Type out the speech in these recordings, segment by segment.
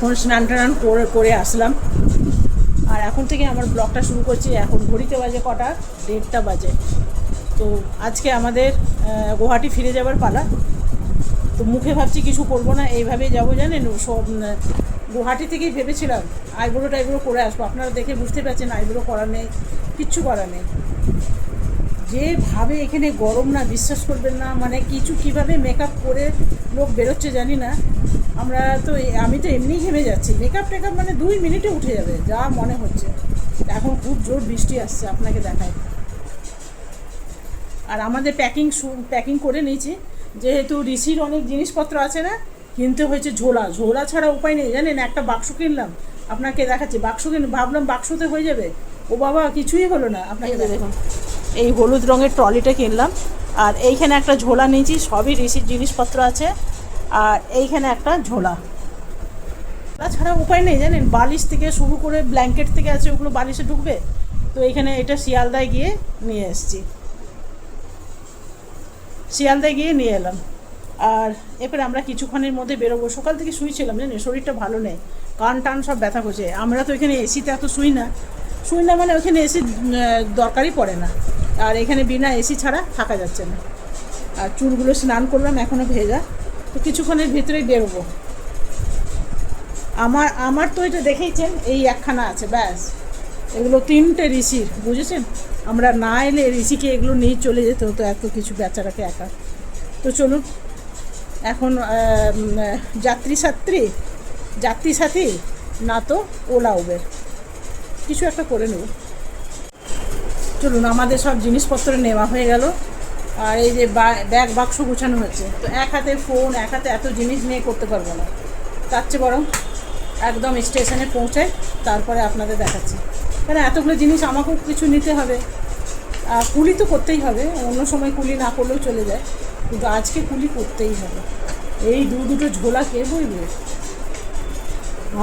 এখন স্নান টান করে আসলাম, আর এখন থেকে আমার ব্লগটা শুরু করছি। এখন ঘড়িতে বাজে কটা, 1:30 বাজে। তো আজকে আমাদের গুয়াহাটি ফিরে যাবার পালা। তো মুখে ভাবছি কিছু করবো না, এইভাবেই যাবো। জানেন, সব গুয়াহাটি থেকেই ভেবেছিলাম আইব্রো টাইব্রো করে আসবো। আপনারা দেখে বুঝতে পারছেন আইব্রো করা নেই, কিচ্ছু করা নেই। যেভাবে এখানে গরম না, বিশ্বাস করবেন না, মানে কিছু কীভাবে মেকআপ করে লোক বেরোচ্ছে জানি না। আমি তো এমনিই ঘেমে যাচ্ছি। মেকআপ টেকআপ মানে 2 মিনিটে উঠে যাবে যা মনে হচ্ছে। এখন খুব জোর বৃষ্টি আসছে, আপনাকে দেখায়। আর আমাদের প্যাকিং করে নিয়েছি, যেহেতু ঋষির অনেক জিনিসপত্র আছে না, কিনতে হয়েছে ঝোলা ছাড়া উপায় নেই। জানেন, একটা বাক্স কিনলাম, আপনাকে দেখাচ্ছি। ভাবলাম বাক্সতে হয়ে যাবে, ও বাবা কিছুই হলো না। আপনাকে দেখুন, এই হলুদ রঙের ট্রলিটা কিনলাম, আর এইখানে একটা ঝোলা নিয়েছি, সবই ঋষির জিনিসপত্র আছে। আর এইখানে একটা ঝোলা ছাড়া উপায় নেই। জানেন, বালিশ থেকে শুরু করে ব্ল্যাঙ্কেট থেকে আছে, ওগুলো বালিশে ঢুকবে। তো এইখানে এটা শিয়ালদায় গিয়ে নিয়ে এলাম। আর এরপরে আমরা কিছুক্ষণের মধ্যে বেরোবো। সকাল থেকে শুয়েছিলাম, জানেন, শরীরটা ভালো নেই, কান টান সব ব্যথা করছে। আমরা তো এখানে এসিতে এত শুই না, মানে ওইখানে এসি দরকারই পড়ে না। আর এখানে বিনা এসি ছাড়া থাকা যাচ্ছে না। আর চুলগুলো স্নান করলাম, এখনও ভেজা। তো কিছুক্ষণের ভিতরেই বেরোবো। আমার তো এটা দেখেইছেন, এই একখানা আছে ব্যাস। এগুলো 3টে ঋষির, বুঝেছেন। আমরা না এলে ঋষিকে এগুলো নিয়ে চলে যেতে হতো, এত কিছু বেচারাকে একা। তো চলুন, এখন যাত্রী সাথী না তো ওলা উবের কিছু একটা করে নেব। চলুন, আমাদের সব জিনিসপত্র নেওয়া হয়ে গেল। আর এই যে ব্যাগ বাক্স গুছানো হচ্ছে। তো এক হাতে ফোন, এক হাতে এত জিনিস নিয়ে করতে পারবো না। তার চেয়ে বরং একদম স্টেশনে পৌঁছাই, তারপরে আপনাদের দেখাচ্ছি। কেন এতগুলো জিনিস আমাকেও কিছু নিতে হবে। কুলি তো করতেই হবে, অন্য সময় কুলি না করলেও চলে যায়, কিন্তু আজকে কুলি করতেই হবে। এই দুটো ঝোলা কে বইবে।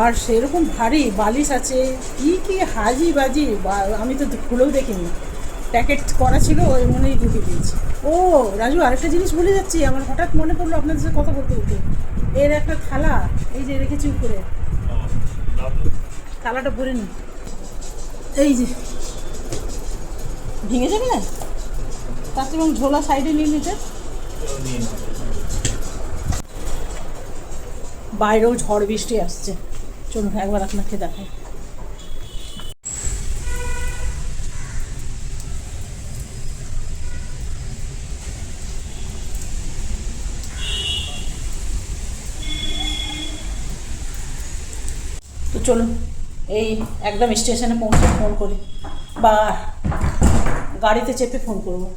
আর সেরকম ভারী বালিশ আছে, কি হাজি বাজি, আমি তো খুলেও দেখিনি। প্যাকেট করা ছিল, ওই মনেই ঢুকে দিয়েছি। ও রাজু, আরেকটা জিনিস ভুলে যাচ্ছি, আমার হঠাৎ মনে পড়লো আপনাদের সাথে কথা বলতে বলতে। এর একটা থালা এই যে রেখেছি উপরে, থালাটা ভরে নি। এই যে ভেঙে যাবে না, তার এবং ঝোলা সাইডে নিয়ে নিতে। বাইরেও ঝড় বৃষ্টি আসছে। চলুন একবার আপনাকে দেখাই। তো চলুন, এই একদম স্টেশনে পৌঁছে ফোন করি, বা গাড়িতে চেপে ফোন করবো।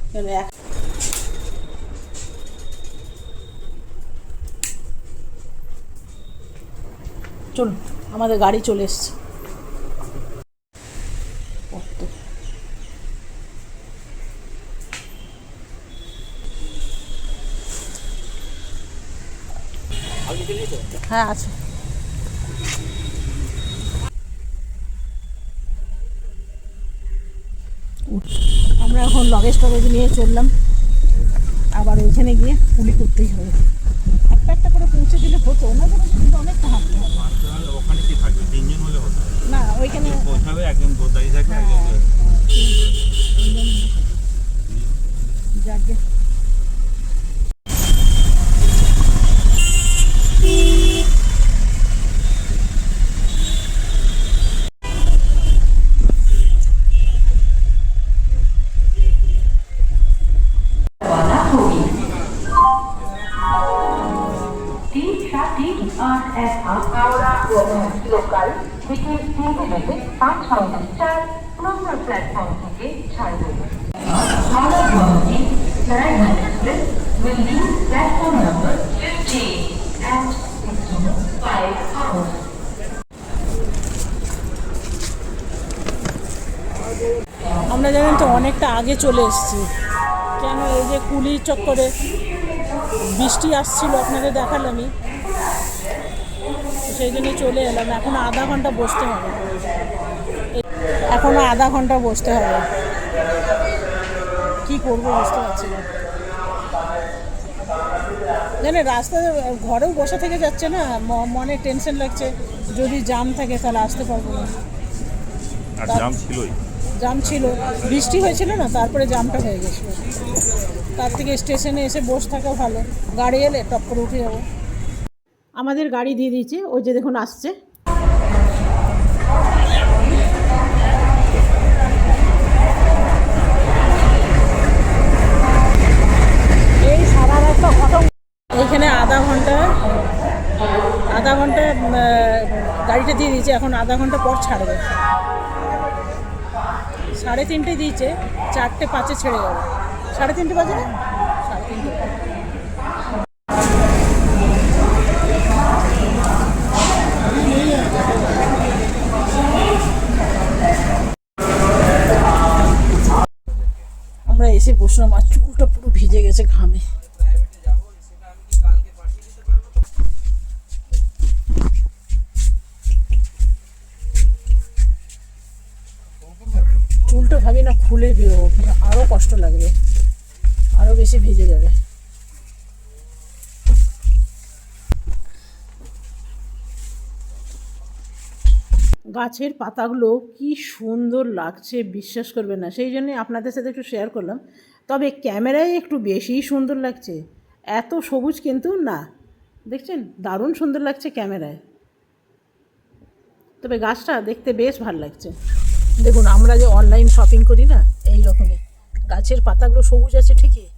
চলুন, আমাদের গাড়ি চলে এসছে। হ্যাঁ আছে। আমরা এখন লগেজ নিয়ে চললাম, আবার ওইখানে গিয়ে কুলি করতেই হবে। একটা করে পৌঁছে দিলে হতো না, কিন্তু অনেকটা হাঁটতে হবে। ওখানে কি থাকবে, 3 জন হলে হতো না, ওইখানে পৌঁছাবে, একজন গোদাই থাকবে, যাকে লোকাল থেকে 5-4 নম্বর প্ল্যাটফর্ম থেকে ছাড়বে। Howrah Guwahati Narayan express will leave platform number 15 at 5 hours. আমরা জানেন তো অনেকটা আগে চলে এসেছি। কেন, এই যে কুলির চক্করে বৃষ্টি আসছিল, আপনাদের দেখালামই, সেই জন্য চলে এলাম। এখনও আধা ঘন্টা বসতে হবে, কি করবো বুঝতে পারছি না। জানে রাস্তায় ঘরেও বসে থেকে যাচ্ছে না, মনে টেনশন লাগছে যদি জ্যাম থাকে তাহলে আসতে পারবো না। আর জাম ছিলই। জ্যাম ছিল, বৃষ্টি হয়েছিল না, তারপরে জ্যামটা হয়ে গেছিলো। তার থেকে স্টেশনে এসে বসে থাকা ভালো, গাড়ি এলে টপ করে উঠে যাবো। আমাদের গাড়ি দিয়ে দিয়েছে, ওই যে দেখুন আসছে। এই সারা রাস্তা খতম। এইখানে আধা ঘন্টা গাড়িটা দিয়ে দিয়েছে, এখন আধা ঘন্টা পর ছাড়বে। 3:30 দিয়েছে, 4:05 ছেড়ে যাবে। 3:30 বাজে না, 3:30। আমরা এসে বসলাম, আর চুলটা পুরো ভিজে গেছে ঘামে। চুলটা ভাবি না খুলে বেরো, আরও কষ্ট লাগবে, আরও বেশি ভিজে যাবে। গাছের পাতাগুলো কি সুন্দর লাগছে বিশ্বাস করবে না, সেই জন্যে আপনাদের সাথে একটু শেয়ার করলাম। তবে ক্যামেরায় একটু বেশিই সুন্দর লাগছে, এত সবুজ কিন্তু না, দেখছেন দারুণ সুন্দর লাগছে ক্যামেরায়। তবে গাছটা দেখতে বেশ ভালো লাগছে। দেখুন আমরা যে অনলাইন শপিং করি না, এই রকমই গাছের পাতাগুলো সবুজ আছে ঠিকই,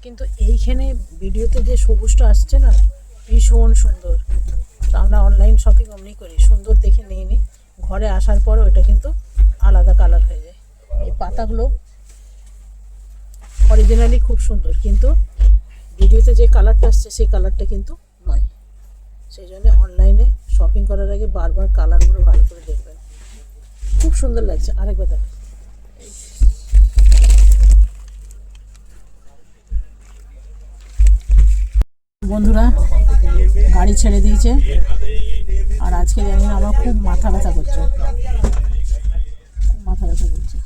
কিন্তু এইখানে ভিডিওতে যে সবুজটা আসছে না ভীষণ সুন্দর। তো আমরা অনলাইন শপিং অমনি করি, সুন্দর দেখে নিয়ে নিই, ঘরে আসার পরে ওটা কিন্তু আলাদা কালার হয়ে যায়। এই পাতাগুলো অরিজিনালি খুব সুন্দর, কিন্তু ভিডিওতে যে কালারটা আসছে সেই কালারটা কিন্তু নয়। সেই জন্য অনলাইনে শপিং করার আগে বারবার কালারগুলো ভালো করে দেখবেন, খুব সুন্দর লাগছে। আরেকবার দেখো, বন্ধুরা গাড়ি ছেড়ে দিয়েছে, আর আজকে জানি না আমার খুব মাথা ব্যথা করছে, খুব মাথা ব্যথা করছে।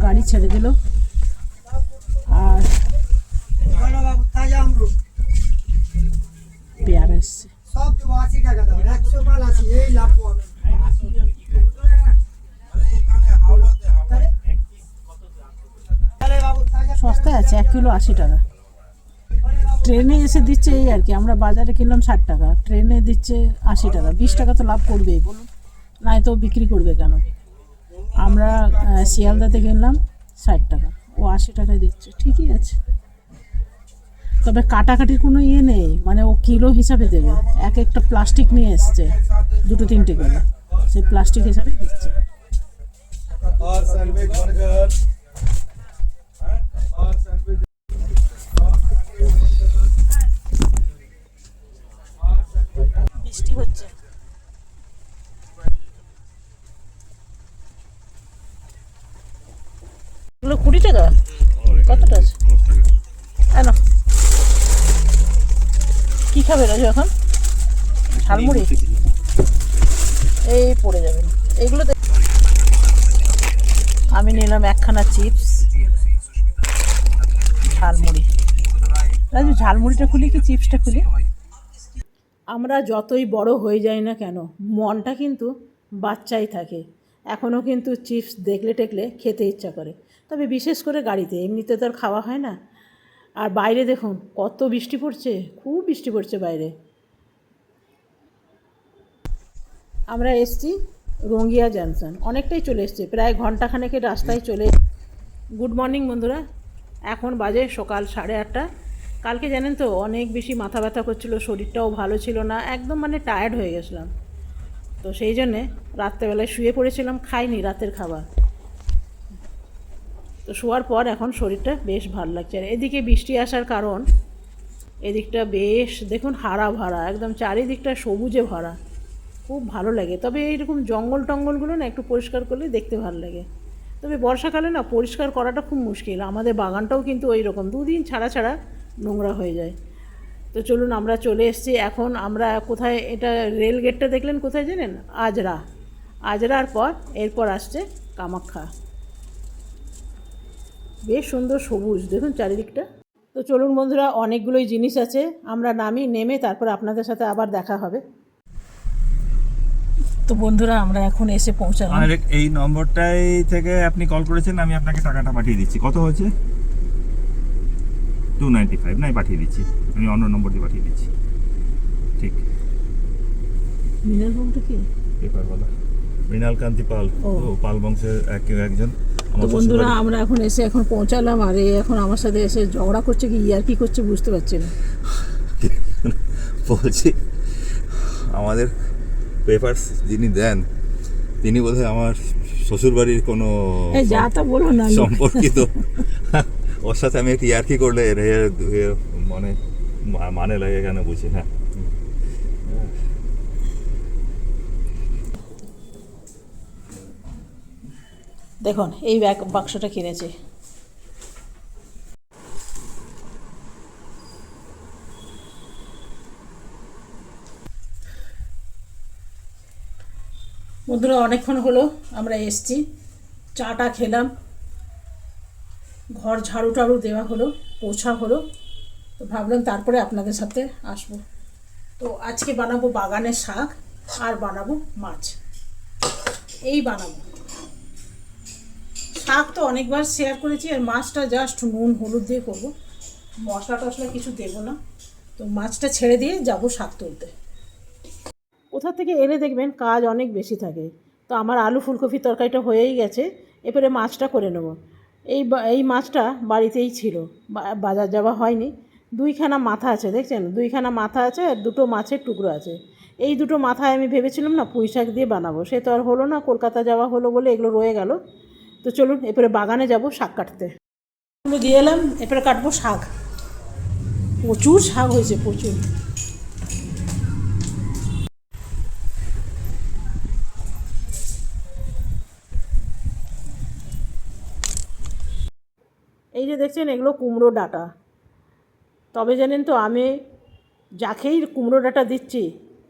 গাড়ি ছেড়ে দিল, আর পেয়ারা এসছে। সব 80 টাকা দাম, 100 মাল আছে, এই লাভ হবে। সস্তায় আছে, 1 কিলো 80 টাকা। ট্রেনে এসে দিচ্ছে এই আর কি, আমরা বাজারে কিনলাম 60 টাকা, ট্রেনে দিচ্ছে 80 টাকা। 20 টাকা তো লাভ করবেই বলুন, নাই তো বিক্রি করবে কেন। আমরা শিয়ালদাতে কিনলাম 60 টাকা, ও 80 টাকায় দিচ্ছে, ঠিকই আছে। তবে কাটাকাটির কোনো ইয়ে নেই, মানে ও কিলো হিসাবে দেবে। এক একটা প্লাস্টিক নিয়ে এসছে, 2-3টে করে, সেই প্লাস্টিক হিসাবে দিচ্ছে। বৃষ্টি হচ্ছে, এগুলো 20 টাকা। কতটা আছে? না কী খাবে রাজু এখন? ঝালমুড়ি এই পড়ে যাবেন এইগুলো। আমি নিলাম একখানা চিপস, ঝালমুড়ি। রাজু ঝালমুড়িটা খুলি কি চিপসটা খুলি? আমরা যতই বড় হয়ে যাই না কেন, মনটা কিন্তু বাচ্চাই থাকে। এখনও কিন্তু চিপস দেখলে টেকলে খেতে ইচ্ছা করে, তবে বিশেষ করে গাড়িতে, এমনিতে তো আর খাওয়া হয় না। আর বাইরে দেখুন কত বৃষ্টি পড়ছে, খুব বৃষ্টি পড়ছে বাইরে। আমরা এসছি রঙ্গিয়া জাংশন, অনেকটাই চলে এসছে, প্রায় ঘন্টাখানেকের রাস্তায় চলে। গুড মর্নিং বন্ধুরা, এখন বাজে সকাল 8:30। কালকে জানেন তো অনেক বেশি মাথা ব্যথা করছিল, শরীরটাও ভালো ছিল না, একদম মানে টায়ার্ড হয়ে গেছিলাম। তো সেই জন্যে রাত্রেবেলায় শুয়ে পড়েছিলাম, খাইনি রাতের খাবার। তো শোয়ার পর এখন শরীরটা বেশ ভালো লাগছে। আর এদিকে বৃষ্টি আসার কারণ এদিকটা বেশ দেখুন হারা ভরা, একদম চারিদিকটা সবুজে ভরা, খুব ভালো লাগে। তবে এইরকম জঙ্গল টঙ্গলগুলো না একটু পরিষ্কার করলে দেখতে ভালো লাগে। তবে বর্ষাকালে না পরিষ্কার করাটা খুব মুশকিল। আমাদের বাগানটাও কিন্তু ওই রকম 2 দিন ছাড়া ছাড়া নোংরা হয়ে যায়। তো চলুন আমরা চলে এসেছি। এখন আমরা কোথায়, এটা রেল গেটটা দেখলেন কোথায় জানেন? আজরা। আজরার পর এরপর আসছে কামাখ্যা। বেশ সুন্দর সবুজ, দেখুন চারিদিকটা। তো চলুন বন্ধুরা, অনেকগুলোই জিনিস আছে, আমরা নেমে তারপর আপনাদের সাথে আবার দেখা হবে। তো বন্ধুরা আমরা এখন এসে পৌঁছালাম। আর এই নম্বরটাই থেকে আপনি কল করেছেন, আমি আপনাকে টাকাটা পাঠিয়ে দিচ্ছি। কত হয়েছে? 295 নাই, পাঠিয়ে দিচ্ছি। আমি অন্য নম্বর দিয়ে পাঠিয়ে দিচ্ছি। ঠিক। মৃণাল বাবুটা কি? পেপারওয়ালা মৃণাল কান্তি পাল। ও। ও পাল বংশের একজন। তো বন্ধুরা আমরা এখন পৌঁছালাম, আর এখন আমার সাথে এসে ঝগড়া করছে কি কি করছে বুঝতে পারছি না। বলছি আমাদের পেপারস যিনি দেন তিনি বোধহয় আমার শ্বশুরবাড়ির কোনো এই যা তা বলো না। সম্পর্কিত। ওর সাথে আমি একটু ইয়ার্কি করলে মানে লাগে কেন বুঝি না। দেখুন এই বাক্সটা কিনেছি। বন্ধুরা অনেকক্ষণ হলো আমরা এসছি, চাটা খেলাম, ঘর ঝাড়ু টাড়ু দেওয়া হলো, পোছা হলো। তো ভাবলাম তারপরে আপনাদের সাথে আসবো। তো আজকে বানাবো বাগানের শাক আর বানাবো মাছ। এই বানাবো শাক তো অনেকবার শেয়ার করেছি, আর মাছটা জাস্ট নুন হলুদ দিয়ে করবো, মশলা টশলা কিছু দেবো না। তো মাছটা ছেড়ে দিয়ে যাব শাক তুলতে। কোথা থেকে এলে দেখবেন কাজ অনেক বেশি থাকে। তো আমার আলু ফুলকপি তরকারিটা হয়েই গেছে, এরপরে মাছটা করে নেব। এই মাছটা বাড়িতেই ছিল, বাজার যাওয়া হয়নি। দুইখানা মাথা আছে, দেখছেন দুইখানা মাথা আছে, আর দুটো মাছের টুকরো আছে। এই দুটো মাথায় আমি ভেবেছিলাম না পুঁই শাক দিয়ে বানাবো, সে তো আর হলো না, কলকাতা যাওয়া হলো বলে এগুলো রয়ে গেল। তো চলুন এরপরে বাগানে যাব শাক কাটতে। এগুলো দিয়ে এলাম, এরপরে কাটবো শাক। প্রচুর শাক হয়েছে, প্রচুর। এই যে দেখছেন এগুলো কুমড়ো ডাঁটা। তবে জানেন তো আমি যাকেই কুমড়ো ডাঁটা দিচ্ছি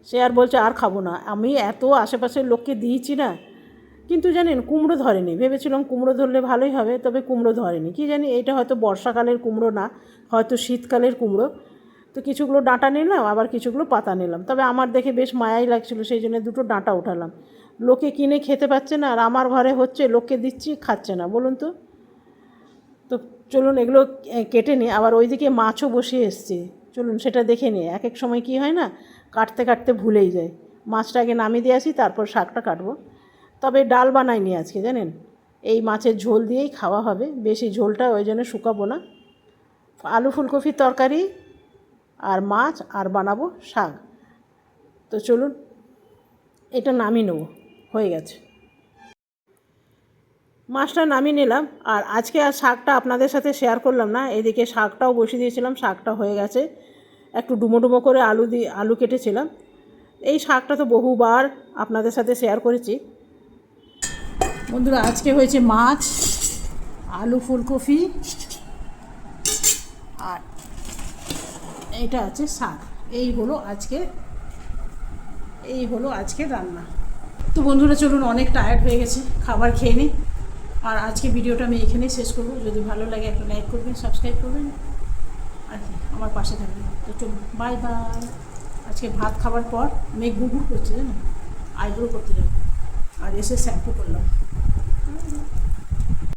সে আর বলছে আর খাবো না। আমি এত আশেপাশের লোককে দিয়েছি না, কিন্তু জানেন কুমড়ো ধরেনি। ভেবেছিলাম কুমড়ো ধরলে ভালোই হবে, তবে কুমড়ো ধরেনি। কি জানি এটা হয়তো বর্ষাকালের কুমড়ো না, হয়তো শীতকালের কুমড়ো। তো কিছুগুলো ডাঁটা নিলাম, আবার কিছুগুলো পাতা নিলাম। তবে আমার দেখে বেশ মায়াই লাগছিলো, সেই জন্য দুটো ডাঁটা উঠালাম। লোকে কিনে খেতে পাচ্ছে না, আর আমার ঘরে হচ্ছে, লোককে দিচ্ছি খাচ্ছে না, বলুন তো। তো চলুন এগুলো কেটে নিই। আবার ওইদিকে মাছও বসিয়ে এসছি, চলুন সেটা দেখে নিই। এক এক সময় কি হয় না, কাটতে কাটতে ভুলেই যায়। মাছটা আগে নামিয়ে দিয়ে আসি, তারপর শাকটা কাটবো। তবে ডাল বানাইনি আজকে, জানেন এই মাছের ঝোল দিয়েই খাওয়া হবে। বেশি ঝোলটা ওই জন্য শুকাবো না। আলু ফুলকপির তরকারি আর মাছ, আর বানাবো শাক। তো চলুন এটা নামিয়ে নেবো, হয়ে গেছে। মাছটা নামিয়ে নিলাম, আর আজকে আর শাকটা আপনাদের সাথে শেয়ার করলাম না। এদিকে শাকটাও বসিয়ে দিয়েছিলাম, শাকটা হয়ে গেছে। একটু ডুমো ডুমো করে আলু কেটেছিলাম। এই শাকটা তো বহুবার আপনাদের সাথে শেয়ার করেছি। বন্ধুরা আজকে হয়েছে মাছ, আলু ফুলকপি, আর এইটা আছে শাক। এই হলো আজকে রান্না। তো বন্ধুরা চলুন, অনেক টায়ার্ড হয়ে গেছে, খাবার খেয়ে নিই। আর আজকে ভিডিওটা আমি এখানেই শেষ করবো। যদি ভালো লাগে একটা লাইক করবেন, সাবস্ক্রাইব করবেন, আর কি আমার পাশে থাকবেন। তো চলুন বাই বাই। আজকে ভাত খাবার পর মেঘ গুড় করছে, জানো, আইব্রো করতে যাবো, আর এসে শ্যাম্পু করলাম।